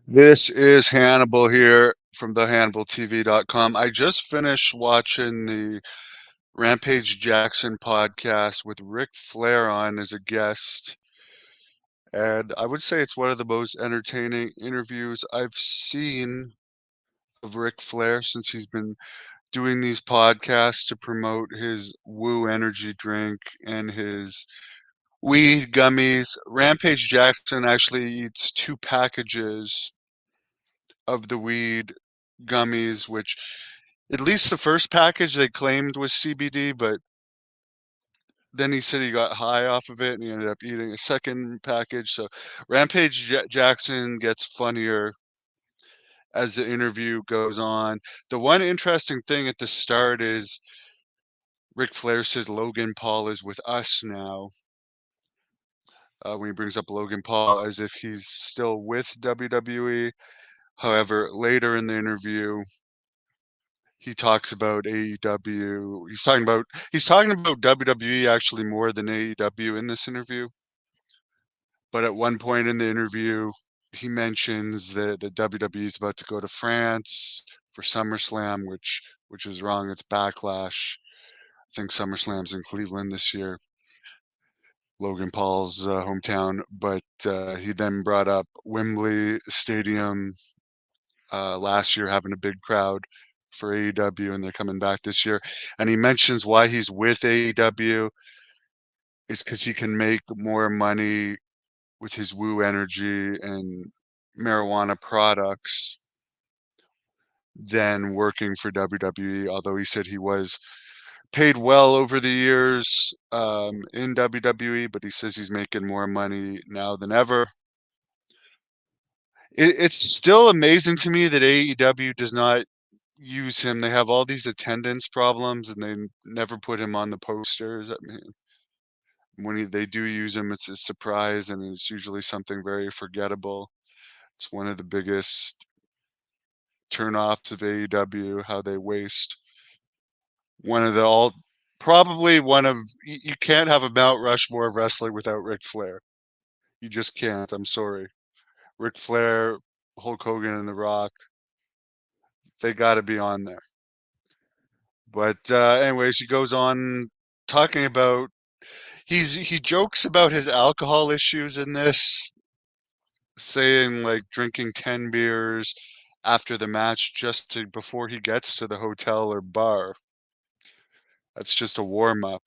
This is Hannibal here from the HannibalTV.com. I just finished watching the Rampage Jackson podcast with Ric Flair on as a guest, and I would say it's one of the most entertaining interviews I've seen of Ric Flair since he's been doing these podcasts to promote his Woo energy drink and his weed gummies. Rampage Jackson actually eats two packages of the weed gummies, which at least the first package they claimed was CBD, but then he said he got high off of it and he ended up eating a second package. So Rampage Jackson gets funnier as the interview goes on. The one interesting thing at the start is Ric Flair says Logan Paul is with us now. When he brings up Logan Paul as if he's still with WWE. However, later in the interview, he talks about AEW. He's talking about WWE actually more than AEW in this interview. But at one point in the interview, he mentions that the WWE is about to go to France for SummerSlam, which is wrong. It's Backlash. I think SummerSlam's in Cleveland this year, Logan Paul's hometown. But he then brought up Wembley Stadium last year having a big crowd for AEW, and they're coming back this year. And he mentions why he's with AEW is because he can make more money with his Woo energy and marijuana products than working for WWE. Although he said he was paid well over the years in WWE, but he says he's making more money now than ever. It's still amazing to me that AEW does not use him. They have all these attendance problems, and they never put him on the posters. I mean, when they do use him, it's a surprise, and it's usually something very forgettable. It's one of the biggest turnoffs of AEW, how they waste one of the all probably one of you can't have a Mount Rushmore of wrestling without Ric Flair. You just can't. I'm sorry. Ric Flair, Hulk Hogan, and The Rock, they got to be on there. But anyways, he goes on talking about he jokes about his alcohol issues in this, saying like drinking 10 beers after the match just to before he gets to the hotel or bar. That's just a warm up.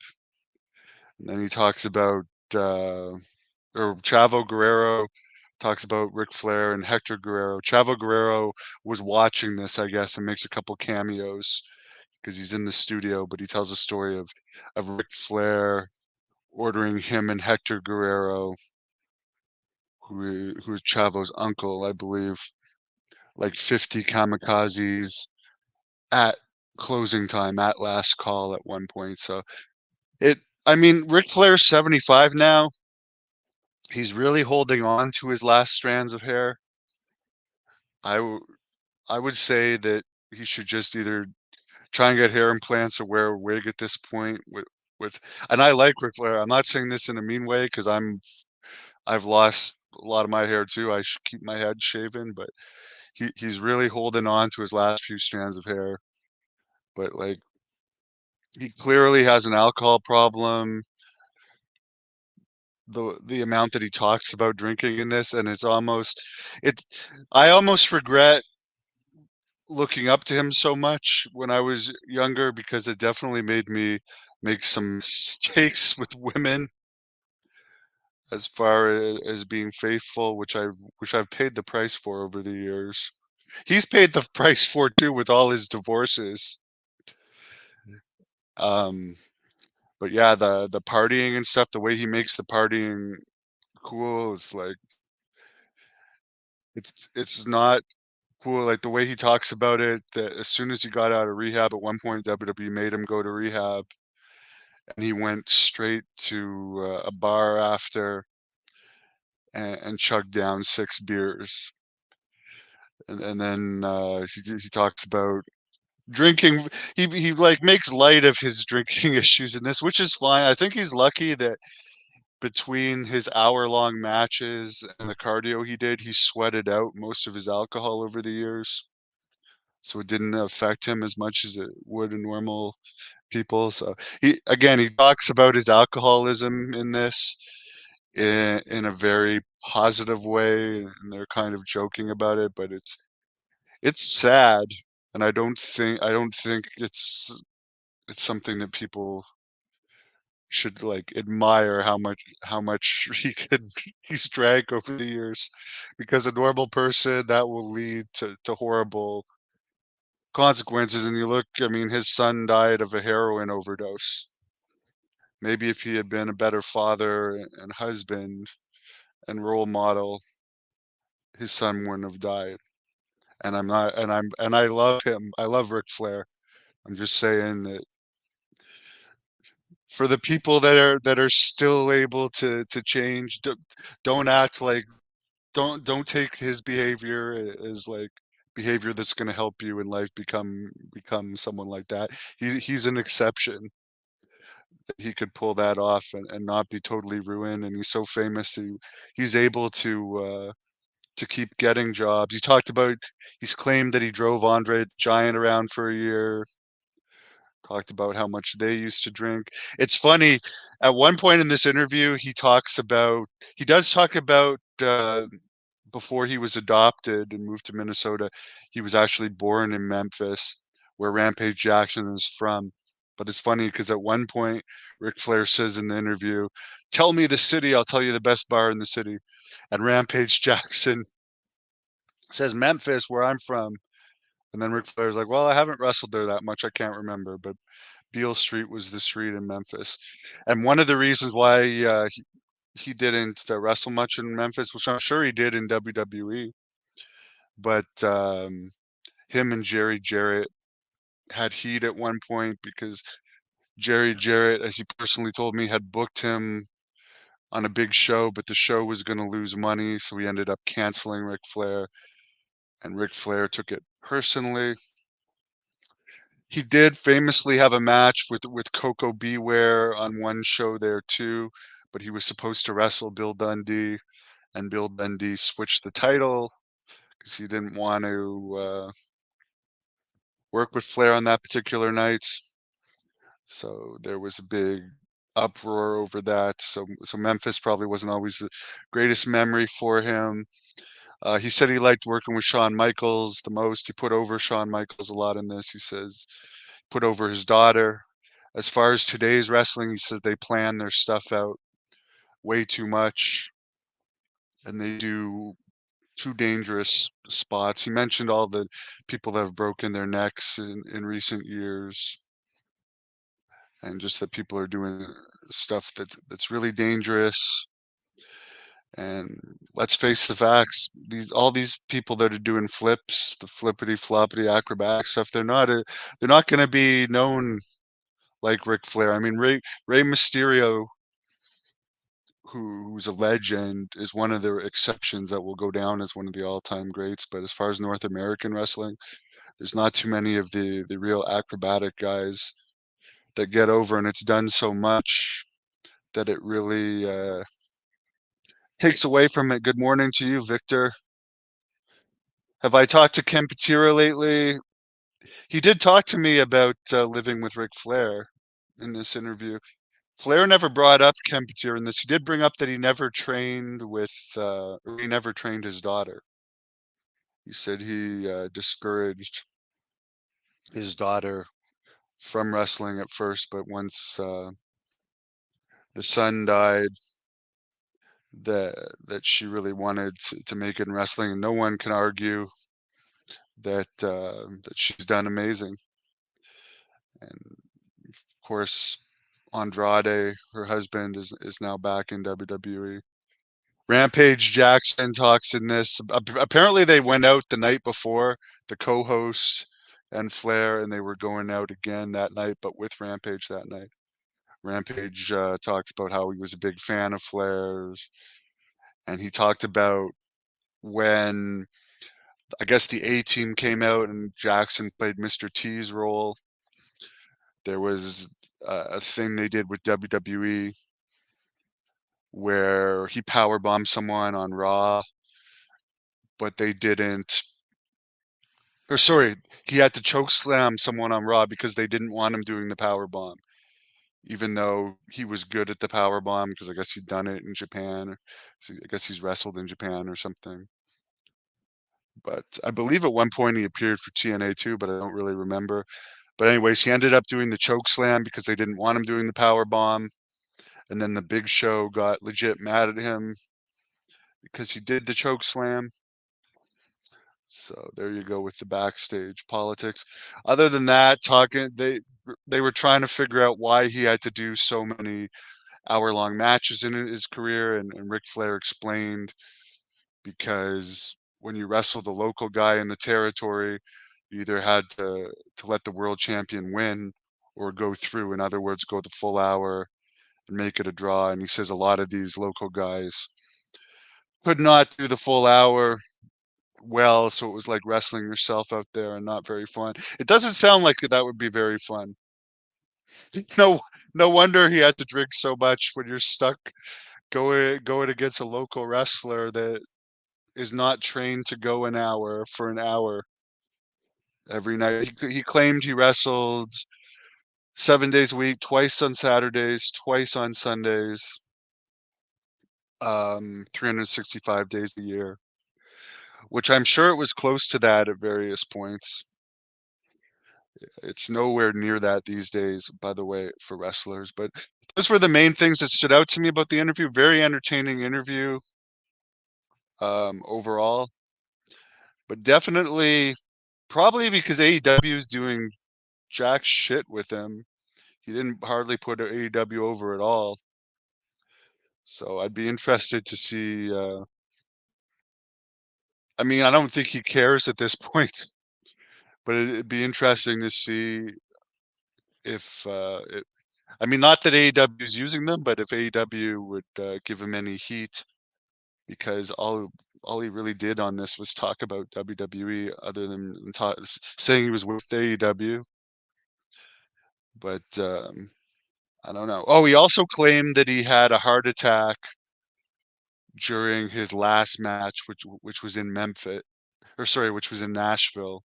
And then he talks about or Chavo Guerrero talks about Ric Flair and Hector Guerrero. Chavo Guerrero was watching this, I guess, and makes a couple cameos because he's in the studio, but he tells a story of Ric Flair ordering him and Hector Guerrero, who is Chavo's uncle, I believe, like 50 kamikazes at closing time, at last call at one point. So it, I mean, Ric Flair's 75 now. He's really holding on to his last strands of hair. I, w- I would say that he should just either try and get hair implants or wear a wig at this point with and I like Ric Flair. I'm not saying this in a mean way because I've lost a lot of my hair too. I should keep my head shaven, but he's really holding on to his last few strands of hair. But like he clearly has an alcohol problem. The amount that he talks about drinking in this, and it's I almost regret looking up to him so much when I was younger because it definitely made me make some mistakes with women as far as being faithful, which I've paid the price for over the years. He's paid the price for too with all his divorces. Um, but yeah, the partying and stuff, the way he makes the partying cool, it's like it's not cool. Like the way he talks about it, that as soon as he got out of rehab, at one point WWE made him go to rehab, and he went straight to a bar after and chugged down 6 beers. And then he talks about drinking. He like makes light of his drinking issues in this, which is fine. I think he's lucky that between his hour-long matches and the cardio he did, he sweated out most of his alcohol over the years, so it didn't affect him as much as it would in normal people. So he talks about his alcoholism in this in a very positive way, and they're kind of joking about it, but it's sad, and I don't think it's something that people should like admire how much he's drank over the years, because a normal person that will lead to horrible consequences. And you look, I mean, his son died of a heroin overdose. Maybe if he had been a better father and husband and role model, his son wouldn't have died. And I'm not, and I love him. I love Ric Flair. I'm just saying that for the people that are still able to change, don't act like don't take his behavior as like behavior that's going to help you in life become someone like that. He's an exception. He could pull that off and not be totally ruined, and he's so famous he's able to keep getting jobs. He's claimed that he drove Andre the Giant around for a year, talked about how much they used to drink. It's funny, at one point in this interview, he does talk about before he was adopted and moved to Minnesota, he was actually born in Memphis, where Rampage Jackson is from. But it's funny because at one point, Ric Flair says in the interview, "Tell me the city, I'll tell you the best bar in the city." And Rampage Jackson says, "Memphis, where I'm from." And then Ric Flair's like, "Well, I haven't wrestled there that much. I can't remember, but Beale Street was the street in Memphis." And one of the reasons why he didn't wrestle much in Memphis, which I'm sure he did in WWE, but him and Jerry Jarrett had heat at one point because Jerry Jarrett, as he personally told me, had booked him on a big show, but the show was going to lose money, so he ended up canceling Ric Flair, and Ric Flair took it personally. He did famously have a match with Coco Beware on one show there too, but he was supposed to wrestle Bill Dundee, and Bill Dundee switched the title because he didn't want to work with Flair on that particular night. So there was a big uproar over that. So Memphis probably wasn't always the greatest memory for him. He said he liked working with Shawn Michaels the most. He put over Shawn Michaels a lot in this. He says put over his daughter. As far as today's wrestling, he says they plan their stuff out way too much, and they do too dangerous spots. He mentioned all the people that have broken their necks in recent years, and just that people are doing stuff that's really dangerous. And let's face the facts, all these people that are doing flips, the flippity floppity acrobatic stuff, they're not going to be known like Ric Flair. I mean, Rey Mysterio, who's a legend, is one of the exceptions that will go down as one of the all-time greats. But as far as North American wrestling, there's not too many of the real acrobatic guys that get over, and it's done so much that it really takes away from it. Good morning to you, Victor. Have I talked to Ken Patera lately? He did talk to me about living with Ric Flair in this interview. Flair never brought up Ken Patera in this. He did bring up that he never trained his daughter. He said he discouraged his daughter from wrestling at first, but once the son died, that she really wanted to make it in wrestling, and no one can argue that she's done amazing. And of course, Andrade, her husband, is now back in WWE. Rampage Jackson talks in this. Apparently, they went out the night before, the co-host and Flair, and they were going out again that night, but with Rampage that night. Rampage talks about how he was a big fan of Flair's, and he talked about when I guess the A Team came out and Jackson played Mr. T's role. There was a thing they did with WWE where he powerbombed someone on Raw, but they didn't. Or sorry, he had to choke slam someone on Raw because they didn't want him doing the power bomb, even though he was good at the power bomb because I guess he'd done it in Japan. So I guess he's wrestled in Japan or something. But I believe at one point he appeared for TNA too, but I don't really remember. But anyways, he ended up doing the choke slam because they didn't want him doing the power bomb. And then the Big Show got legit mad at him because he did the choke slam. So there you go with the backstage politics. Other than that, talking they were trying to figure out why he had to do so many hour-long matches in his career, and Ric Flair explained because when you wrestle the local guy in the territory, you either had to let the world champion win or go through. In other words, go the full hour and make it a draw. And he says a lot of these local guys could not do the full hour well, so it was like wrestling yourself out there and not very fun. It doesn't sound like that would be very fun. No, no wonder he had to drink so much when you're stuck going against a local wrestler that is not trained to go an hour for an hour every night. He claimed he wrestled 7 days a week, twice on Saturdays, twice on Sundays, 365 days a year, which I'm sure it was close to that at various points. It's nowhere near that these days, by the way, for wrestlers. But those were the main things that stood out to me about the interview. Very entertaining interview overall, but definitely probably because AEW is doing jack shit with him. He didn't hardly put AEW over at all. So I'd be interested to see. I mean, I don't think he cares at this point, but it'd be interesting to see if I mean, not that AEW is using them, but if AEW would give him any heat, because all he really did on this was talk about WWE, other than saying he was with AEW. But I don't know. Oh, he also claimed that he had a heart attack during his last match, which was in Memphis, or sorry, which was in Nashville,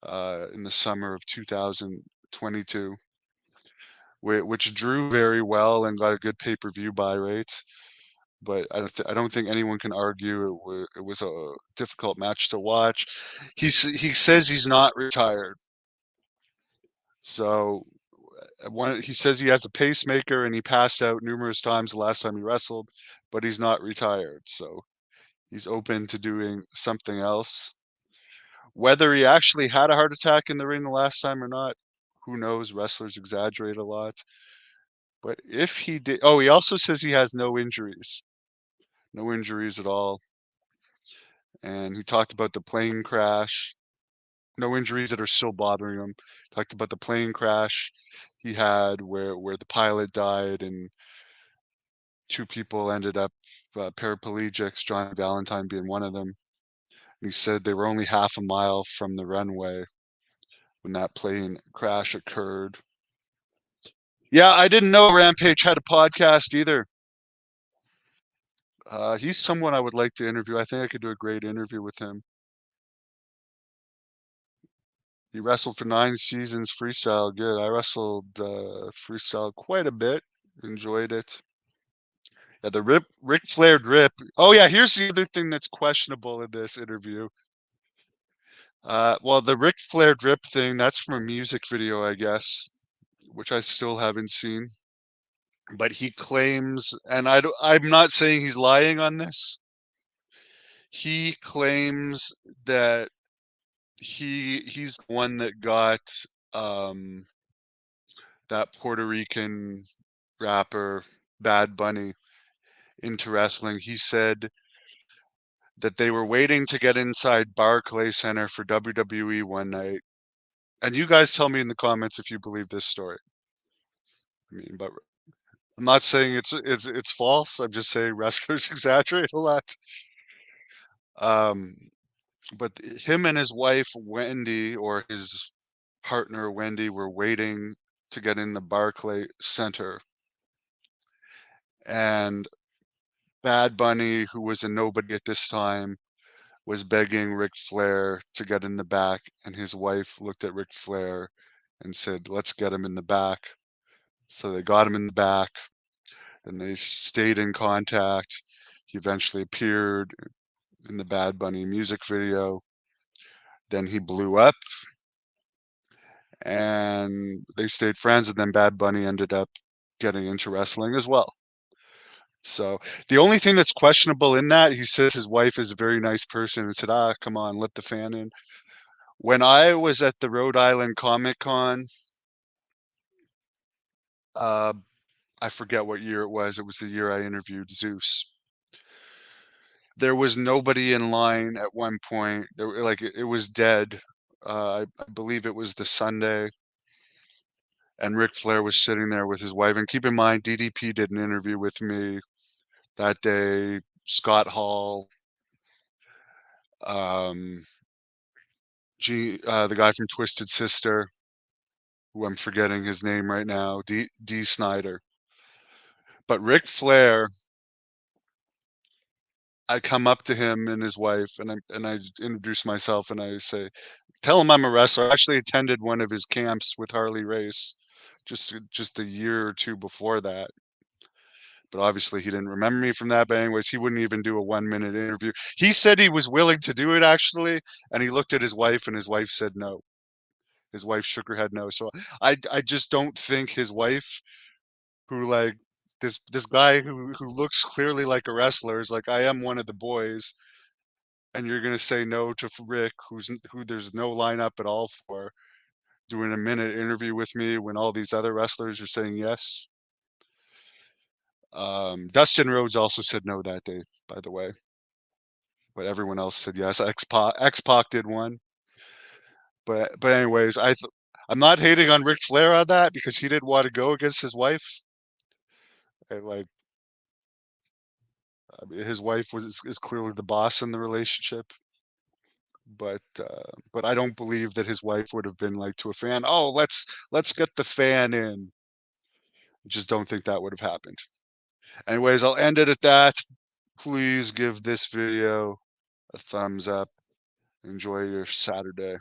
in the summer of 2022, which drew very well and got a good pay-per-view buy rate. But I don't think anyone can argue it was a difficult match to watch. He says he's not retired. So he says he has a pacemaker and he passed out numerous times the last time he wrestled, but he's not retired. So he's open to doing something else. Whether he actually had a heart attack in the ring the last time or not, who knows? Wrestlers exaggerate a lot. But if he did, oh, he also says he has no injuries, no injuries at all. And he talked about the plane crash, no injuries that are still bothering him. Talked about the plane crash he had where the pilot died and two people ended up paraplegics, Johnny Valentine being one of them. And he said they were only half a mile from the runway when that plane crash occurred. Yeah, I didn't know Rampage had a podcast either. He's someone I would like to interview. I think I could do a great interview with him. He wrestled for 9 seasons freestyle. Good. I wrestled freestyle quite a bit. Enjoyed it. Yeah, the Ric Flair drip. Oh yeah, here's the other thing that's questionable in this interview. Well, the Ric Flair drip thing, that's from a music video, I guess, which I still haven't seen. But he claims, and I'm not saying he's lying on this. He claims that he's the one that got um, that Puerto Rican rapper Bad Bunny into wrestling. He said that they were waiting to get inside Barclays Center for WWE one night. And you guys tell me in the comments if you believe this story. I mean, but I'm not saying it's false. I'm just saying wrestlers exaggerate a lot. Um, but him and his wife Wendy, or his partner Wendy, were waiting to get in the Barclay Center, and Bad Bunny, who was a nobody at this time, was begging Ric Flair to get in the back, and his wife looked at Ric Flair and said, "Let's get him in the back." So they got him in the back, and they stayed in contact. He eventually appeared in the Bad Bunny music video. Then he blew up, and they stayed friends, and then Bad Bunny ended up getting into wrestling as well. So the only thing that's questionable in that, he says his wife is a very nice person and said, "Ah, come on, let the fan in." When I was at the Rhode Island Comic Con, uh, I forget what year it was. It was the year I interviewed Zeus. There was nobody in line at one point. Like it was dead. I believe it was the Sunday, and Ric Flair was sitting there with his wife. And keep in mind, DDP did an interview with me that day. Scott Hall, um, the guy from Twisted Sister, who I'm forgetting his name right now, D Snyder. But Ric Flair, I come up to him and his wife, and I introduce myself, and I say, "Tell him I'm a wrestler." I actually attended one of his camps with Harley Race, just a year or two before that. But obviously, he didn't remember me from that. But anyways, he wouldn't even do a 1 minute interview. He said he was willing to do it actually, and he looked at his wife, and his wife said no. His wife shook her head no. So I just don't think his wife, who like this guy who looks clearly like a wrestler, is like, I am one of the boys, and you're gonna say no to Rick, who there's no lineup at all for, doing a minute interview with me when all these other wrestlers are saying yes. Dustin Rhodes also said no that day, by the way, but everyone else said yes. X Pac did one, but anyways, I'm not hating on Ric Flair on that because he didn't want to go against his wife. And like, I mean, his wife is clearly the boss in the relationship. But I don't believe that his wife would have been like to a fan, "Oh, let's get the fan in." I just don't think that would have happened. Anyways, I'll end it at that. Please give this video a thumbs up. Enjoy your Saturday.